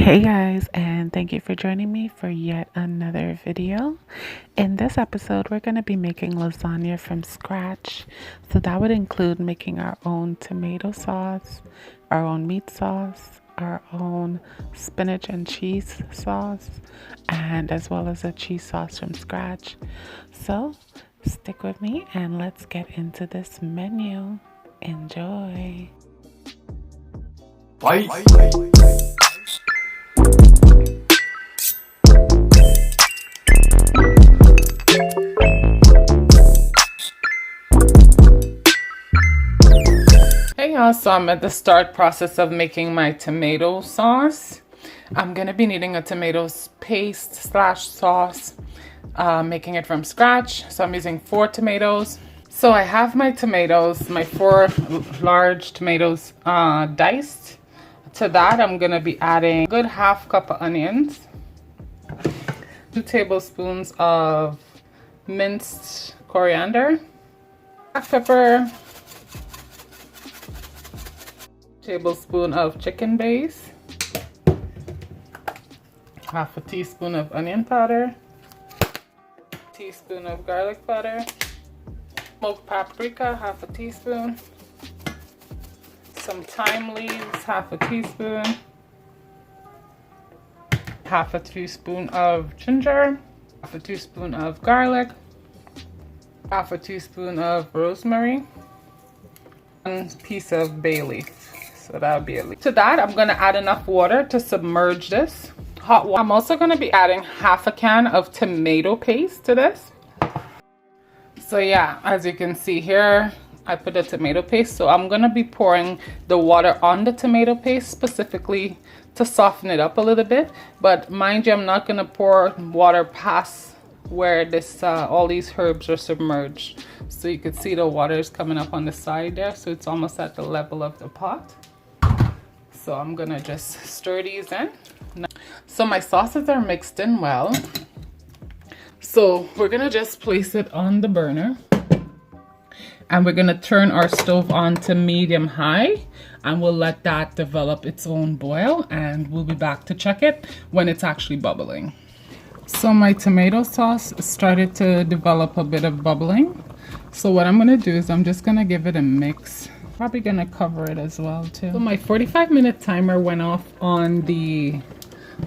Hey guys, and thank you for joining me for yet another video. In this episode, we're going to be making lasagna from scratch. So that would include making our own tomato sauce, our own meat sauce, our own spinach and cheese sauce, and as well as a cheese sauce from scratch. So stick with me and let's get into this menu. Enjoy. Bye. Hey y'all, so I'm at the start process of making my tomato sauce. I'm gonna be needing a tomato paste slash sauce, making it from scratch. So I'm using 4 tomatoes. So I have my tomatoes, my 4 large tomatoes diced. To that, I'm gonna be adding a good ½ cup of onions, 2 tablespoons of minced coriander, black pepper, tablespoon of chicken base, ½ teaspoon of onion powder, teaspoon of garlic powder, smoked paprika, ½ teaspoon, some thyme leaves, ½ teaspoon, ½ teaspoon of ginger, ½ teaspoon of garlic, ½ teaspoon of rosemary, 1 piece of bay leaf. So that would be a leaf. To that, I'm going to add enough water to submerge this. Hot water. I'm also going to be adding ½ a can of tomato paste to this. So yeah, as you can see here, I put the tomato paste. So I'm going to be pouring the water on the tomato paste specifically to soften it up a little bit. But mind you, I'm not going to pour water past where this all these herbs are submerged. So you can see the water is coming up on the side there. So it's almost at the level of the pot. So I'm gonna just stir these in. So my sauces are mixed in well. So we're gonna just place it on the burner. And we're gonna turn our stove on to medium high. And we'll let that develop its own boil. And we'll be back to check it when it's actually bubbling. So my tomato sauce started to develop a bit of bubbling. So what I'm gonna do is I'm just gonna give it a mix. Probably gonna cover it as well too. So my 45-minute timer went off on the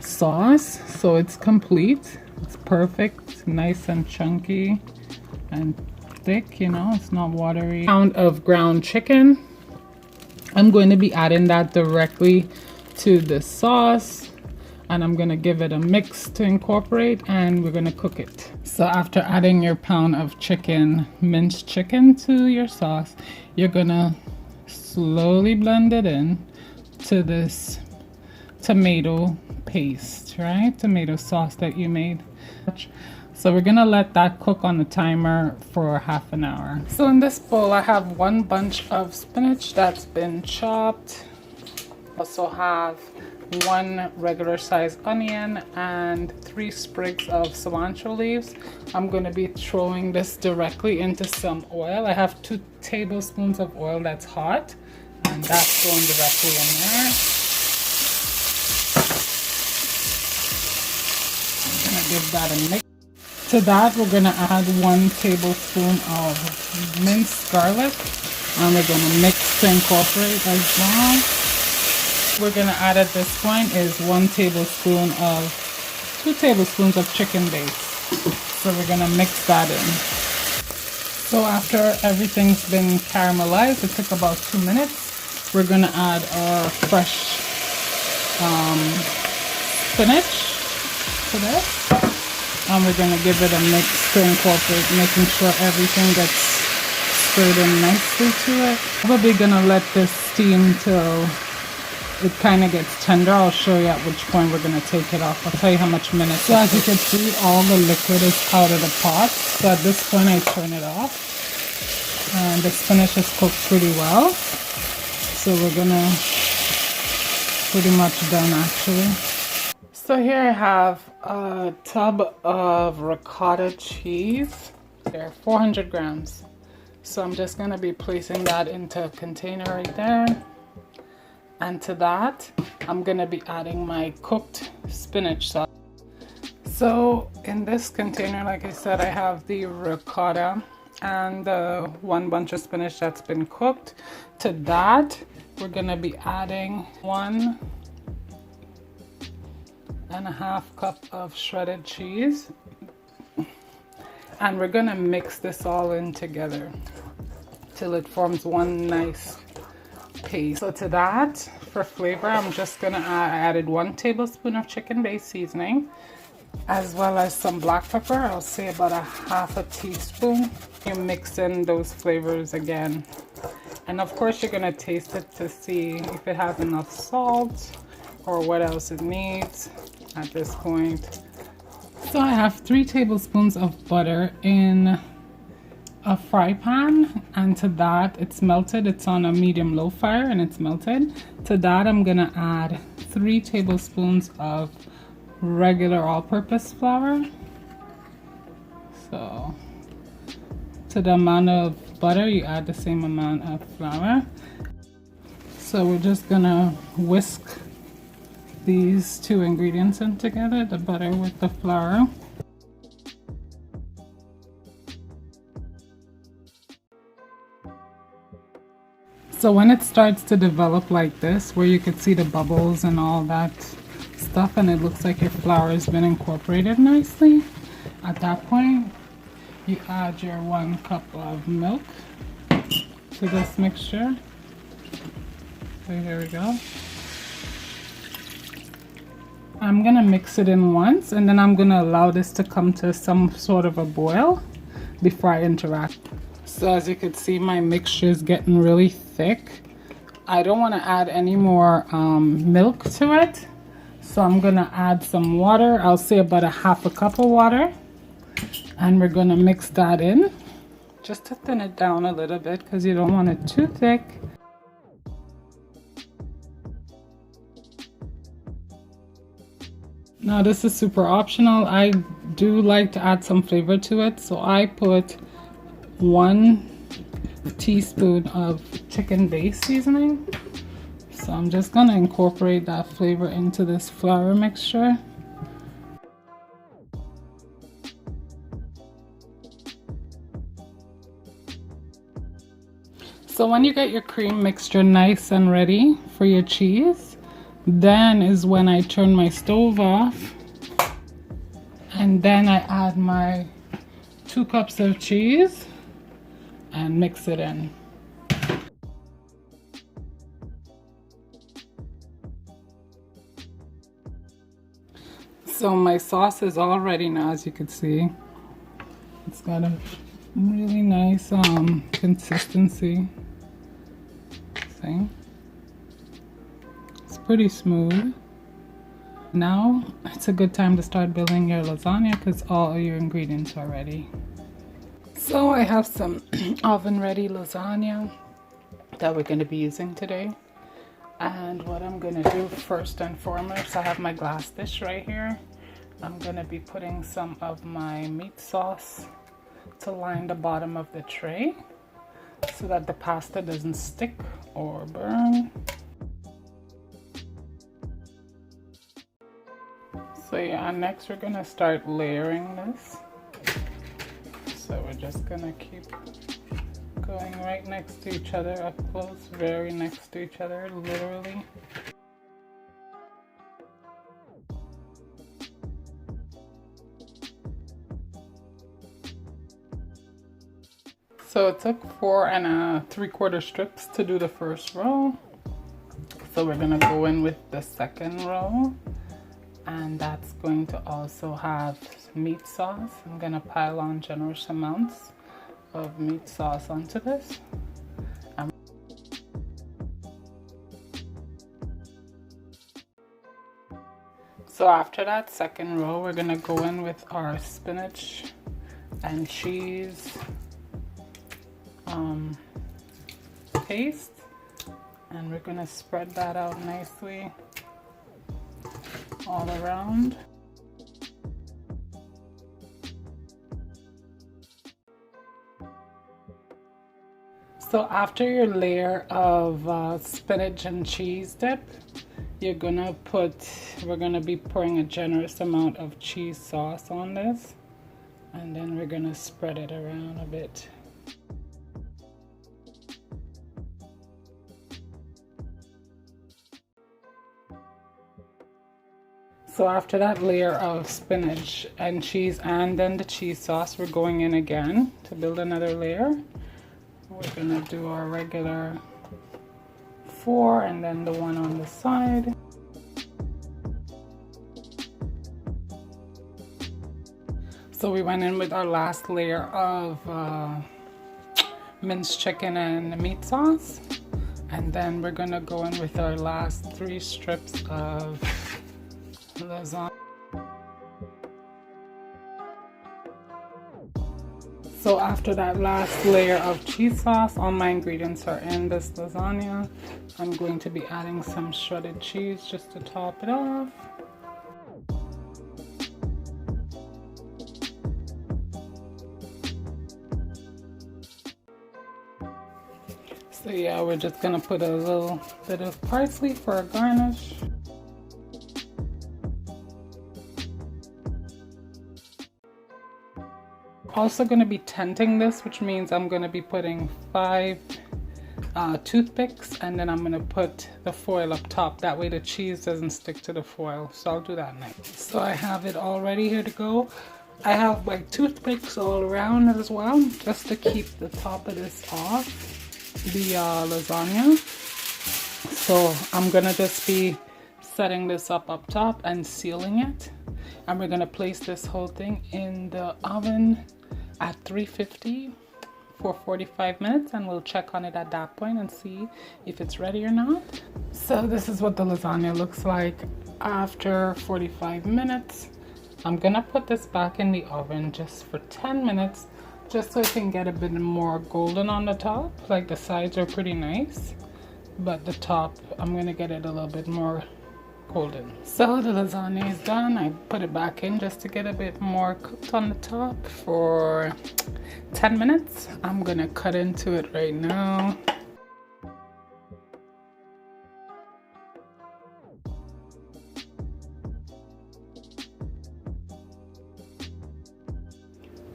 sauce, so it's complete. It's perfect, nice and chunky and thick, you know, it's not watery. Pound of ground chicken. I'm going to be adding that directly to the sauce, and I'm gonna give it a mix to incorporate, and we're gonna cook it. So after adding your pound of chicken, minced chicken, to your sauce, you're gonna slowly blend it in to this tomato paste, right? Tomato sauce that you made. So we're gonna let that cook on the timer for ½ an hour. So in this bowl, I have 1 bunch of spinach that's been chopped. Also have 1 regular sized onion and 3 sprigs of cilantro leaves. I'm going to be throwing this directly into some oil. I have 2 tablespoons of oil that's hot, and that's going directly in there. I'm going to give that a mix. To that, we're going to add 1 tablespoon of minced garlic, and we're going to mix to incorporate as well. We're gonna add at this point is 2 tablespoons of chicken base. So we're gonna mix that in. So after everything's been caramelized, it took about 2 minutes. We're gonna add our fresh spinach to this, and we're gonna give it a mix to incorporate, making sure everything gets stirred in nicely to it. Probably gonna let this steam till it kind of gets tender. I'll show you at which point we're going to take it off. I'll tell you how much minutes. So as you can see, all the liquid is out of the pot. So at this point, I turn it off. And the spinach is cooked pretty well. So we're going to pretty much done actually. So here I have a tub of ricotta cheese. There, 400 grams. So I'm just going to be placing that into a container right there. And to that, I'm gonna be adding my cooked spinach sauce. So in this container, like I said, I have the ricotta and one bunch of spinach that's been cooked. To that, we're gonna be adding 1.5 cup of shredded cheese. And we're gonna mix this all in together till it forms one nice paste. So to that, for flavor, I'm just gonna added 1 tablespoon of chicken-based seasoning, as well as some black pepper. I'll say about 1/2 teaspoon. You mix in those flavors again. And of course, you're gonna taste it to see if it has enough salt or what else it needs at this point. So I have 3 tablespoons of butter in a fry pan, and to that it's melted. It's on a medium-low fire and it's melted. To that I'm gonna add 3 tablespoons of regular all-purpose flour. So to the amount of butter, you add the same amount of flour. So we're just gonna whisk these 2 ingredients in together, the butter with the flour. So when it starts to develop like this, where you could see the bubbles and all that stuff, and it looks like your flour has been incorporated nicely, at that point you add your 1 cup of milk to this mixture. So here we go. I'm gonna mix it in once, and then I'm gonna allow this to come to some sort of a boil before I interact. So as you can see, my mixture is getting really thick. I don't want to add any more milk to it, so I'm gonna add some water. I'll say about 1/2 cup of water, and we're gonna mix that in just to thin it down a little bit because you don't want it too thick. Now this is super optional. I do like to add some flavor to it, so I put 1 teaspoon of chicken-based seasoning. So I'm just gonna incorporate that flavor into this flour mixture. So when you get your cream mixture nice and ready for your cheese, then is when I turn my stove off, and then I add my 2 cups of cheese and mix it in. So my sauce is all ready now, as you can see. It's got a really nice consistency. See? It's pretty smooth. Now it's a good time to start building your lasagna because all your ingredients are ready. So I have some oven ready lasagna that we're going to be using today. And what I'm going to do first and foremost, I have my glass dish right here. I'm going to be putting some of my meat sauce to line the bottom of the tray so that the pasta doesn't stick or burn. So yeah, next we're gonna start layering this. So we're just gonna keep going right next to each other, up close, very next to each other, literally. So it took 4 3/4 strips to do the first row. So we're gonna go in with the second row. And that's going to also have meat sauce. I'm gonna pile on generous amounts of meat sauce onto this. So after that second row, we're gonna go in with our spinach and cheese paste, and we're gonna spread that out nicely all around. So after your layer of spinach and cheese dip, we're gonna be pouring a generous amount of cheese sauce on this, and then we're gonna spread it around a bit. So after that layer of spinach and cheese and then the cheese sauce, we're going in again to build another layer. We're gonna do our regular 4 and then the one on the side. So we went in with our last layer of minced chicken and meat sauce, and then we're gonna go in with our last 3 strips of lasagna. So after that last layer of cheese sauce, all my ingredients are in this lasagna. I'm going to be adding some shredded cheese just to top it off. So yeah, we're just gonna put a little bit of parsley for a garnish. Also going to be tenting this, which means I'm going to be putting 5 toothpicks, and then I'm going to put the foil up top. That way the cheese doesn't stick to the foil. So I'll do that next. So I have it all ready here to go. I have my toothpicks all around as well, just to keep the top of this off the lasagna. So I'm going to just be setting this up top and sealing it. And we're going to place this whole thing in the oven at 350 for 45 minutes, and we'll check on it at that point and see if it's ready or not. So this is what the lasagna looks like after 45 minutes. I'm gonna put this back in the oven just for 10 minutes, just so it can get a bit more golden on the top. Like the sides are pretty nice, but the top, I'm gonna get it a little bit more golden. So the lasagna is done. I put it back in just to get a bit more cooked on the top for 10 minutes. I'm gonna cut into it right now.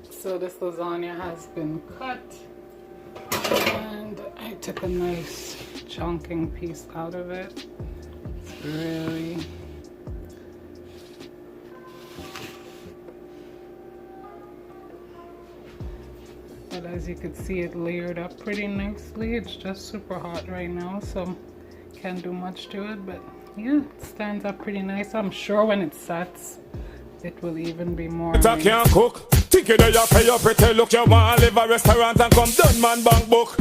So this lasagna has been cut, and I took a nice chunking piece out of it. Really, but as you can see, it layered up pretty nicely. It's just super hot right now, so can't do much to it, but yeah, it stands up pretty nice. I'm sure when it sets, it will even be more nice. Think you know you pay your pretty look. You want to live a restaurant and come done man bank book.